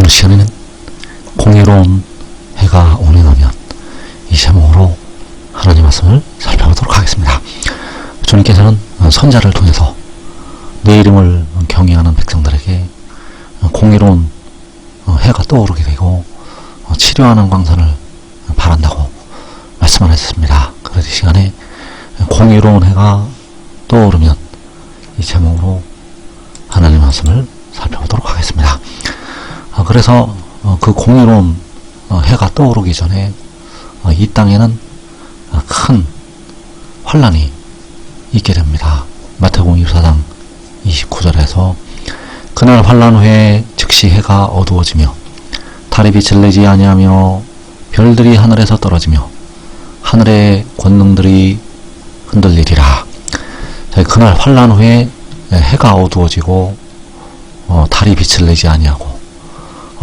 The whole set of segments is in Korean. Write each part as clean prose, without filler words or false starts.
오늘 시간에는 공의로운 해가 운행하면 이 제목으로 하나님 말씀을 살펴보도록 하겠습니다. 주님께서는 선자를 통해서 내 이름을 경외하는 백성들에게 공의로운 해가 떠오르게 되고 치료하는 광선을 바란다고 말씀을 하셨습니다. 그래서 이 시간에 공의로운 해가 떠오르면 이 제목으로 하나님 말씀을 살펴보도록 하겠습니다. 그래서 그 공의로운 해가 떠오르기 전에 이 땅에는 큰 환란이 있게 됩니다. 마태복음 24장 29절에서 그날 환란 후에 즉시 해가 어두워지며 달이 빛을 내지 아니하며 별들이 하늘에서 떨어지며 하늘의 권능들이 흔들리리라. 그날 환란 후에 해가 어두워지고 달이 빛을 내지 아니하고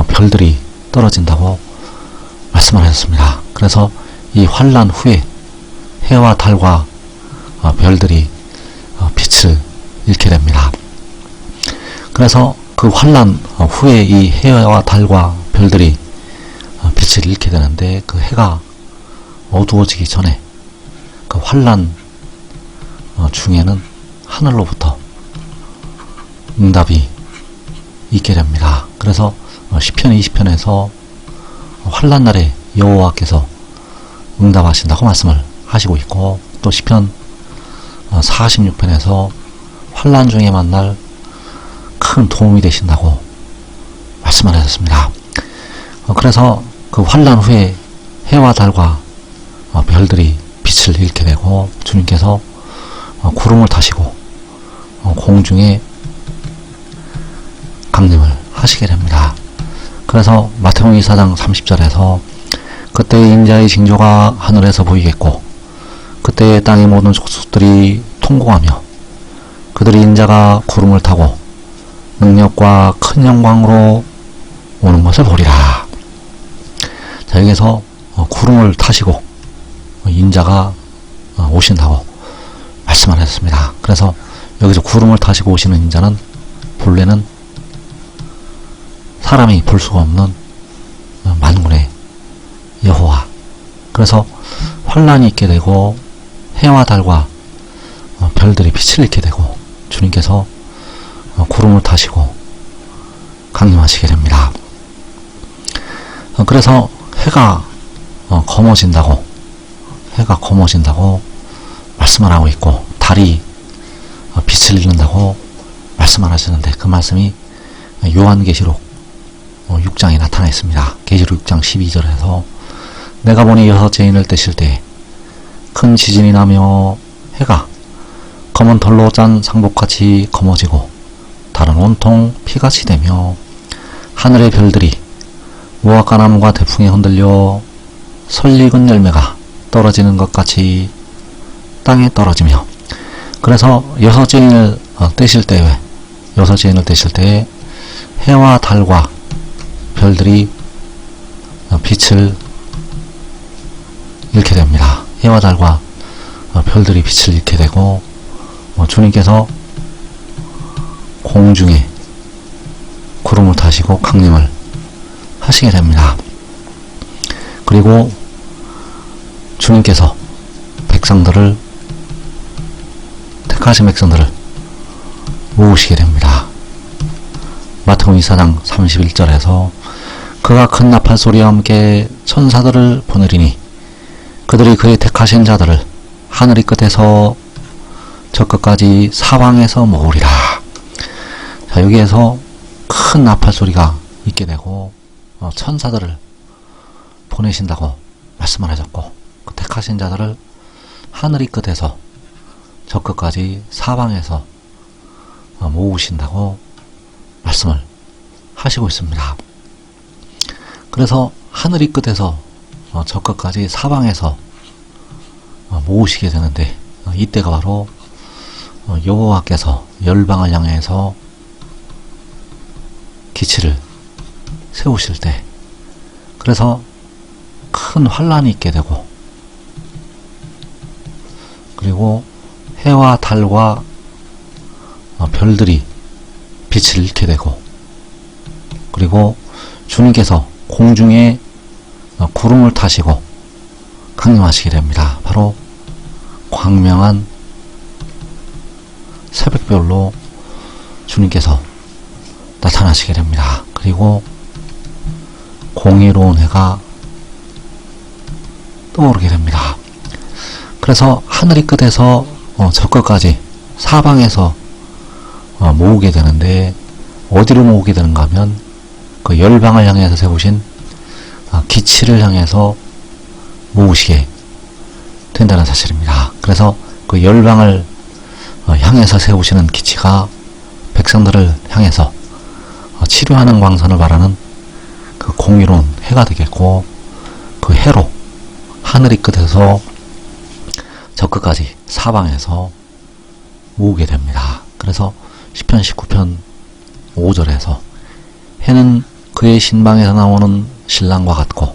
별들이 떨어진다고 말씀을 하셨습니다. 그래서 이 환란 후에 해와 달과 별들이 빛을 잃게 됩니다. 그래서 그 환란 후에 이 해와 달과 별들이 빛을 잃게 되는데, 그 해가 어두워지기 전에 그 환란 중에는 하늘로부터 응답이 있게 됩니다. 그래서 시편 20편에서 환란 날에 여호와께서 응답하신다고 말씀을 하시고 있고, 또 시편 46편에서 환란 중에 만날 큰 도움이 되신다고 말씀을 하셨습니다. 그래서 그 환란 후에 해와 달과 별들이 빛을 잃게 되고 주님께서 구름을 타시고 공중에 강림을 하시게 됩니다. 그래서 마태복음 24장 30절에서 그때 인자의 징조가 하늘에서 보이겠고 그때 땅의 모든 족속들이 통곡하며 그들이 인자가 구름을 타고 능력과 큰 영광으로 오는 것을 보리라. 자, 여기서 구름을 타시고 인자가 오신다고 말씀을 하셨습니다. 그래서 여기서 구름을 타시고 오시는 인자는 본래는 사람이 볼 수가 없는 만군의 여호와. 그래서 환란이 있게 되고 해와 달과 별들이 빛을 잃게 되고 주님께서 구름을 타시고 강림하시게 됩니다. 그래서 해가 검어진다고 말씀을 하고 있고 달이 빛을 잃는다고 말씀을 하시는데, 그 말씀이 요한계시록 6장에 나타나 있습니다. 계시록 6장 12절에서 내가 보니 여섯째 인을 떼실 때 큰 지진이 나며 해가 검은 털로 짠 상복같이 검어지고 달은 온통 피같이 되며 하늘의 별들이 무화과나무가 대풍에 흔들려 설익은 열매가 떨어지는 것 같이 땅에 떨어지며. 그래서 여섯째 인을 떼실 때 해와 달과 별들이 빛을 잃게 됩니다. 해와 달과 별들이 빛을 잃게 되고 주님께서 공중에 구름을 타시고 강림을 하시게 됩니다. 그리고 주님께서 택하신 백성들을 모으시게 됩니다. 마태복음 24장 31절에서 그가 큰 나팔 소리와 함께 천사들을 보내리니 그들이 그의 택하신 자들을 하늘의 끝에서 저 끝까지 사방에서 모으리라. 자, 여기에서 큰 나팔 소리가 있게 되고 천사들을 보내신다고 말씀을 하셨고, 그 택하신 자들을 하늘의 끝에서 저 끝까지 사방에서 모으신다고 말씀을 하시고 있습니다. 그래서 하늘의 끝에서 저 끝까지 사방에서 모으시게 되는데, 이때가 바로 여호와께서 열방을 향해서 기치를 세우실 때, 그래서 큰 환란이 있게 되고, 그리고 해와 달과 별들이 빛을 잃게 되고, 그리고 주님께서 공중에 구름을 타시고 강림하시게 됩니다. 바로 광명한 새벽별로 주님께서 나타나시게 됩니다. 그리고 공의로운 해가 떠오르게 됩니다. 그래서 하늘이 끝에서 저 끝까지 사방에서 모으게 되는데, 어디로 모으게 되는가 하면 그 열방을 향해서 세우신 기치를 향해서 모으시게 된다는 사실입니다. 그래서 그 열방을 향해서 세우시는 기치가 백성들을 향해서 치료하는 광선을 바라는 그 공의로운 해가 되겠고, 그 해로 하늘이 끝에서 저 끝까지 사방에서 모으게 됩니다. 그래서 시편 19편 5절에서 해는 그의 신방에서 나오는 신랑과 같고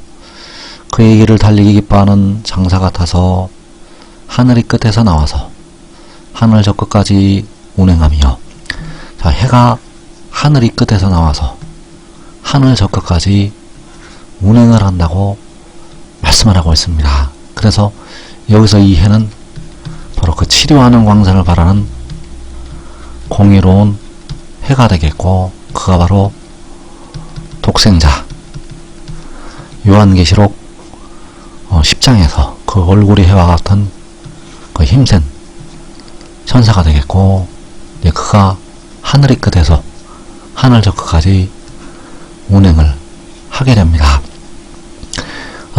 그의 길을 달리기 기뻐하는 장사 같아서 하늘이 끝에서 나와서 하늘 저 끝까지 운행하며, 자, 해가 하늘이 끝에서 나와서 하늘 저 끝까지 운행을 한다고 말씀을 하고 있습니다. 그래서 여기서 이 해는 바로 그 치료하는 광선을 바라는 공의로운 해가 되겠고, 그가 바로 독생자, 요한계시록 10장에서 그 얼굴이 해와 같은 그 힘센 천사가 되겠고, 이제 그가 하늘이 끝에서 하늘 저 끝까지 운행을 하게 됩니다.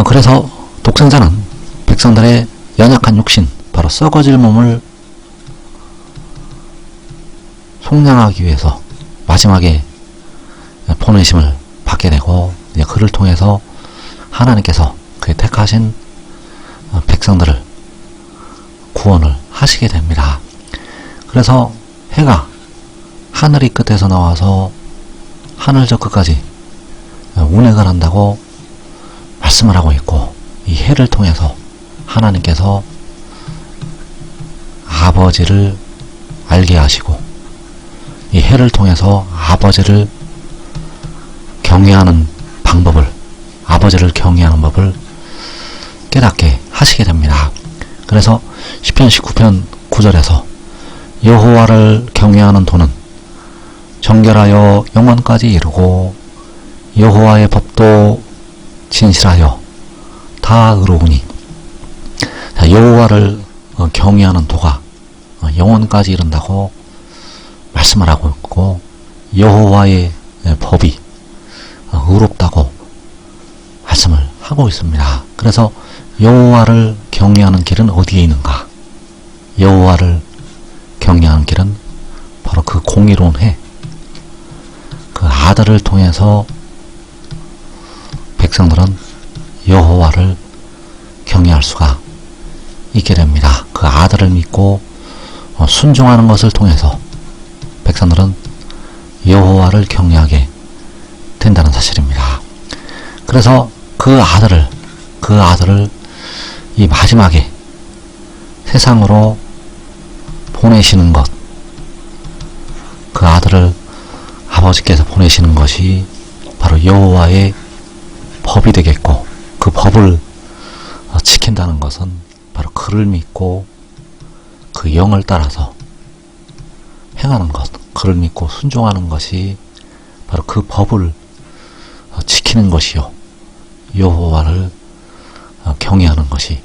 그래서 독생자는 백성들의 연약한 육신, 바로 썩어질 몸을 속량하기 위해서 마지막에 보내심을 받게 되고, 이제 그를 통해서 하나님께서 그의 택하신 백성들을 구원을 하시게 됩니다. 그래서 해가 하늘이 끝에서 나와서 하늘 저 끝까지 운행을 한다고 말씀을 하고 있고, 이 해를 통해서 하나님께서 아버지를 알게 하시고, 이 해를 통해서 아버지를 경외하는 방법을, 아버지를 경외하는 법을 깨닫게 하시게 됩니다. 그래서 시편 19편 9절에서 여호와를 경외하는 도는 정결하여 영원까지 이르고 여호와의 법도 진실하여 다 의로우니, 자, 여호와를 경외하는 도가 영원까지 이른다고 말씀을 하고 있고, 여호와의 법이 의롭다고 말씀을 하고 있습니다. 그래서 여호와를 경외하는 길은 어디에 있는가? 여호와를 경외하는 길은 바로 그 공의로운 해, 그 아들을 통해서 백성들은 여호와를 경외할 수가 있게 됩니다. 그 아들을 믿고 순종하는 것을 통해서 백성들은 여호와를 경외하게 된다는 사실입니다. 그래서 그 아들을 이 마지막에 세상으로 보내시는 것, 그 아들을 아버지께서 보내시는 것이 바로 여호와의 법이 되겠고, 그 법을 지킨다는 것은 바로 그를 믿고 그 영을 따라서 행하는 것, 그를 믿고 순종하는 것이 바로 그 법을 지키는 것이요, 여호와를 경외하는 것이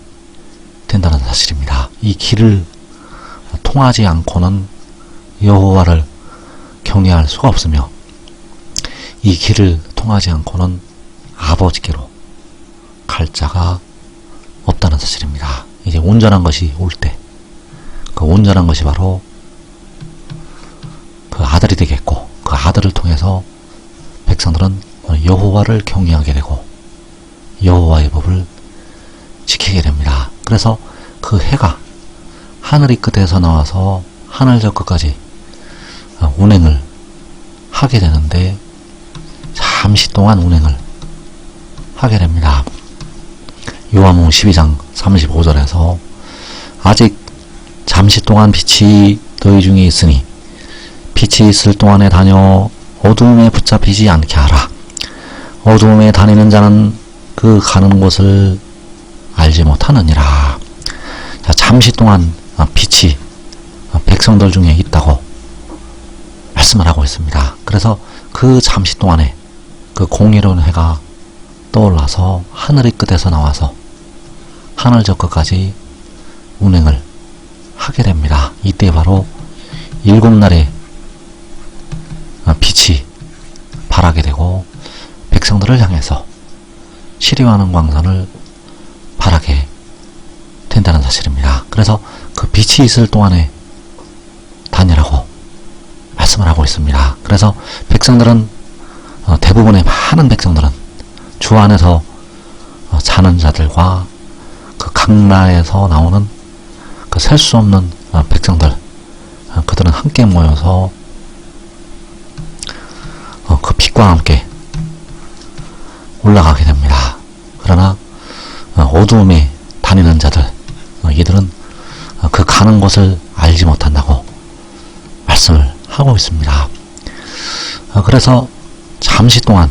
된다는 사실입니다. 이 길을 통하지 않고는 여호와를 경외할 수가 없으며, 이 길을 통하지 않고는 아버지께로 갈 자가 없다는 사실입니다. 이제 온전한 것이 올 때, 그 온전한 것이 바로 그 아들이 되겠고, 그 아들을 통해서 백성들은 여호와를 경외하게 되고 여호와의 법을 지키게 됩니다. 그래서 그 해가 하늘이 끝에서 나와서 하늘 저 끝까지 운행을 하게 되는데, 잠시 동안 운행을 하게 됩니다. 요한복음 12장 35절에서 아직 잠시 동안 빛이 너희 중에 있으니 빛이 있을 동안에 다녀 어두움에 붙잡히지 않게 하라. 어두움에 다니는 자는 그 가는 곳을 알지 못하느니라. 자, 잠시 동안 빛이 백성들 중에 있다고 말씀을 하고 있습니다. 그래서 그 잠시 동안에 그 공의로운 해가 떠올라서 하늘의 끝에서 나와서 하늘 저 끝까지 운행을 하게 됩니다. 이때 바로 7날의 빛이 발하게 되고 백성들을 향해서 시리와는 광선을 발하게 된다는 사실입니다. 그래서 그 빛이 있을 동안에 다니라고 말씀을 하고 있습니다. 그래서 백성들은 대부분의 많은 백성들은 주 안에서 자는 자들과 그 강나에서 나오는 그 셀 수 없는 백성들, 그들은 함께 모여서 그 빛과 함께 올라가게 됩니다. 그러나 어두움에 다니는 자들, 이들은 그 가는 곳을 알지 못한다고 말씀을 하고 있습니다. 그래서 잠시 동안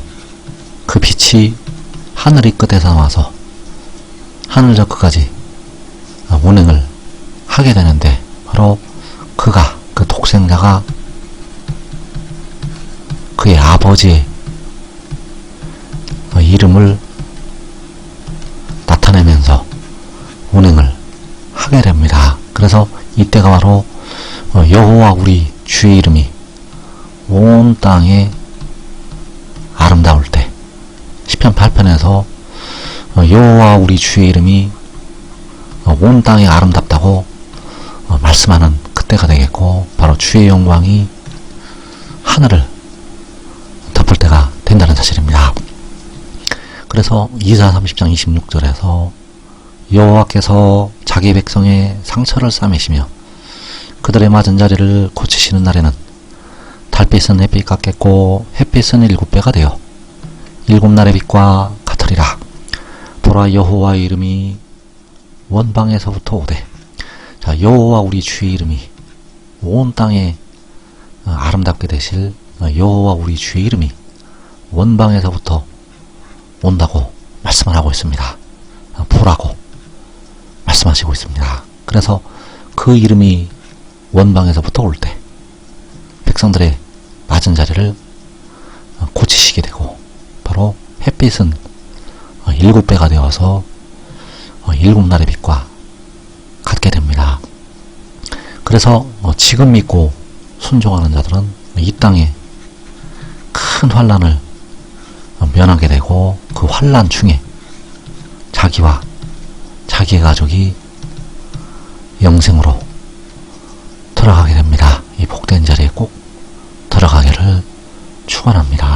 그 빛이 하늘의 끝에서 나와서 하늘 저 끝까지 운행을 하게 되는데, 바로 그가, 그 독생자가 그의 아버지의 이름을 나타내면서 운행을 하게 됩니다. 그래서 이때가 바로 여호와 우리 주의 이름이 온 땅에 아름다울 때, 시편 8편에서 여호와 우리 주의 이름이 온 땅에 아름답다고 말씀하는 그때가 되겠고, 바로 주의 영광이 하늘을 덮을 때가 된다는 사실입니다. 그래서 이사 30장 26절에서 여호와께서 자기 백성의 상처를 싸매시며 그들의 맞은 자리를 고치시는 날에는 달빛은 햇빛 같겠고 햇빛은 7배가 되어 7날의 빛과 같으리라. 보라, 여호와의 이름이 원방에서부터 오되. 자, 여호와 우리 주의 이름이 온 땅에 아름답게 되실 여호와 우리 주의 이름이 원방에서부터 온다고 말씀을 하고 있습니다. 보라고 말씀하시고 있습니다. 그래서 그 이름이 원방에서부터 올 때 백성들의 맞은 자리를 고치시게 되고, 바로 햇빛은 7배가 되어서 7날의 빛과 같게 됩니다. 그래서 지금 믿고 순종하는 자들은 이 땅에 큰 환난을 면하게 되고, 그 환난 중에 자기와 자기의 가족이 영생으로 들어가게 됩니다. 이 복된 자리에 꼭 들어가기를 축원합니다.